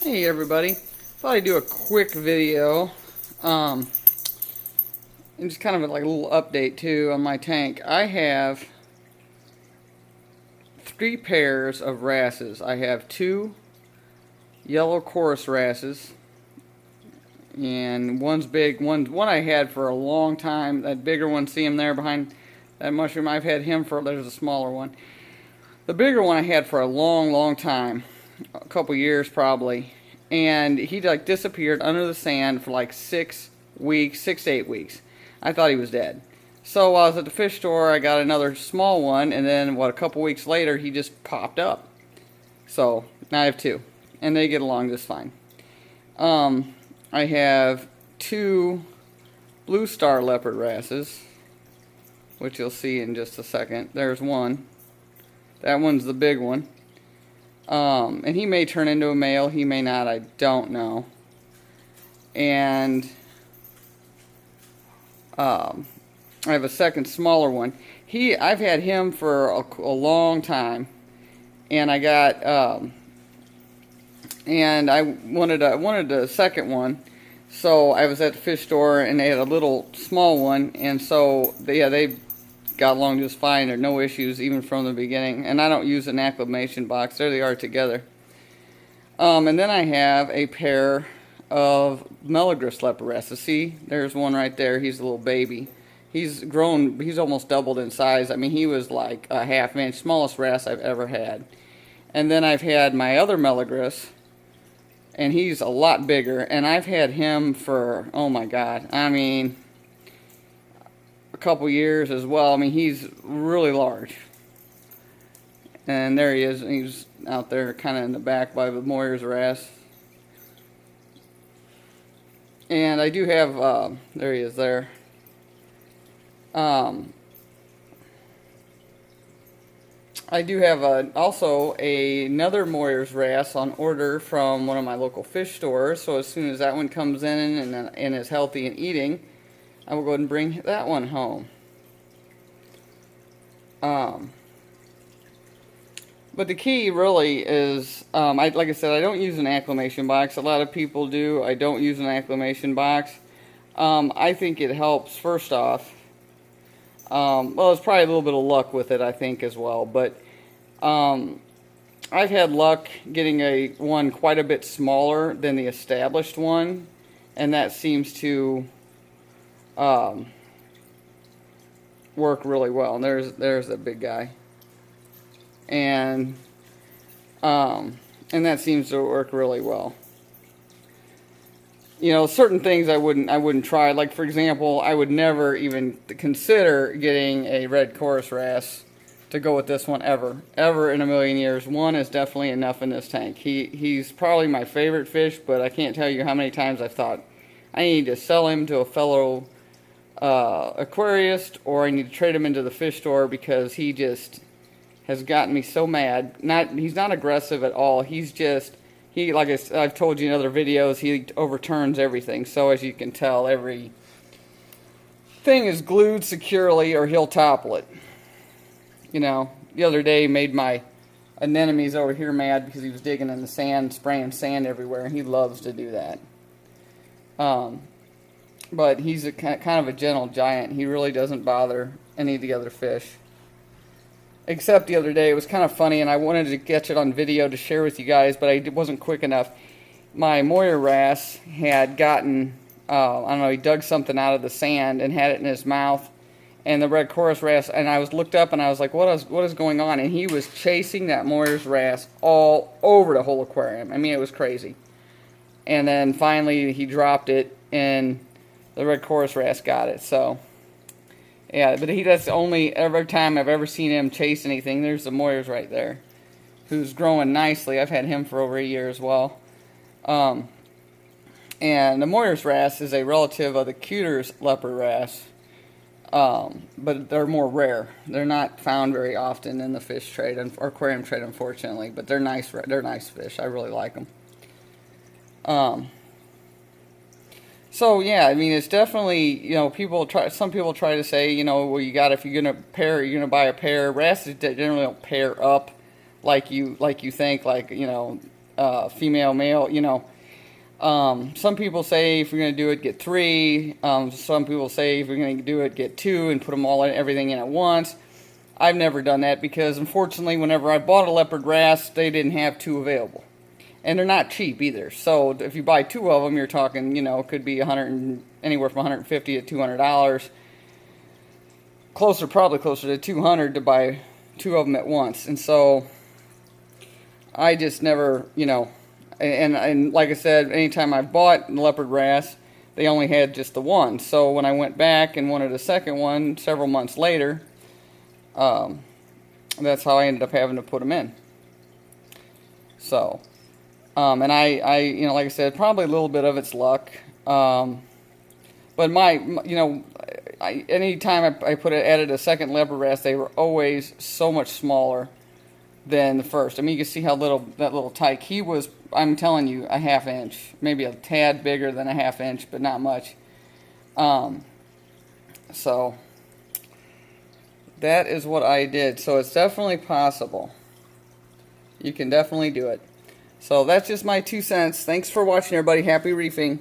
Hey everybody, thought I'd do a quick video, and just kind of like a little update too on my tank. I have 3 pairs of Wrasses. I have 2 yellow chorus Wrasses, and one's big, one I had for a long time. That bigger one, see him there behind that mushroom, I've had him for, there's a smaller one. The bigger one I had for a long time, a couple years probably, and he like disappeared under the sand for like 6 weeks, 6 to 8 weeks. I thought he was dead. So while I was at the fish store, I got another small one, and then a couple weeks later he just popped up. So now I have 2, and they get along just fine. I have 2 blue star leopard wrasses, which you'll see in just a second. There's one. That one's the big one. And he may turn into a male, he may not, I don't know. And I have a second smaller one. I've had him for a long time, and I got and I wanted a second one. So I was at the fish store and they had a little small one, and so they got along just fine. There are no issues even from the beginning, and I don't use an acclimation box. There they are together. And then I have a pair of Mela and Moyer. See, there's one right there. He's a little baby. He's grown. He's almost doubled in size. I mean, he was like a half-inch, smallest wrasse I've ever had. And then I've had my other Mela, and he's a lot bigger. And I've had him for, oh my God, I mean, a couple years as well. I mean, he's really large. And there he is. He's out there kind of in the back by the Moyer's wrasse. And I do have, there he is there. I do have also another Moyer's wrasse on order from one of my local fish stores. So as soon as that one comes in and is healthy and eating, I will go ahead and bring that one home. But the key really is, like I said, I don't use an acclimation box. A lot of people do. I don't use an acclimation box. I think it helps, first off. Well, it's probably a little bit of luck with it, I think, as well. But I've had luck getting one quite a bit smaller than the established one, and that seems to work really well. And there's that big guy, and that seems to work really well. You know, certain things I wouldn't try. Like, for example, I would never even consider getting a red chorus wrasse to go with this one ever in a million years. One is definitely enough in this tank. He's probably my favorite fish, but I can't tell you how many times I've thought I need to sell him to a fellow aquarist, or I need to trade him into the fish store, because he just has gotten me so mad. He's not aggressive at all. He's just, like I've told you in other videos, he overturns everything. So as you can tell, every thing is glued securely or he'll topple it. You know, the other day he made my anemones over here mad because he was digging in the sand, spraying sand everywhere, and he loves to do that. But he's kind of a gentle giant. He really doesn't bother any of the other fish. Except the other day, it was kind of funny, and I wanted to catch it on video to share with you guys, but I wasn't quick enough. My Moyer wrasse had gotten, I don't know, he dug something out of the sand and had it in his mouth, and the red chorus wrasse, and I looked up and I was like, what is going on? And he was chasing that Moyer's wrasse all over the whole aquarium. I mean, it was crazy. And then finally he dropped it, and the red chorus wrasse got it. So yeah, but that's the only every time I've ever seen him chase anything. There's the Moyer's right there, who's growing nicely. I've had him for over a year as well. And the Moyer's wrasse is a relative of the Cuter's leopard wrasse, but they're more rare. They're not found very often in the fish trade or aquarium trade, unfortunately. But they're nice. They're nice fish. I really like them. So yeah, I mean, it's definitely, you know, some people try to say, you know, well, if you're gonna buy a pair. Wrasses generally don't pair up like you think, like, you know, female, male, you know. Some people say if you're going to do it, get 3. Some people say if you're going to do it, get 2 and put them all in, everything in at once. I've never done that because, unfortunately, whenever I bought a Leopard Wrasse, they didn't have 2 available. And they're not cheap either. So if you buy 2 of them, you're talking, you know, it could be anywhere from $150 to $200. Probably closer to $200 to buy 2 of them at once. And so I just never, you know, and like I said, anytime I've bought a Leopard Wrasse, they only had just the one. So when I went back and wanted a second one several months later, that's how I ended up having to put them in. So, and I, you know, like I said, probably a little bit of it's luck. But you know, anytime I added a second Leopard Wrasse, they were always so much smaller than the first. I mean, you can see how that little tyke, he was, I'm telling you, a ½ inch, maybe a tad bigger than a ½ inch, but not much. So that is what I did. So it's definitely possible. You can definitely do it. So that's just my 2 cents. Thanks for watching, everybody. Happy reefing.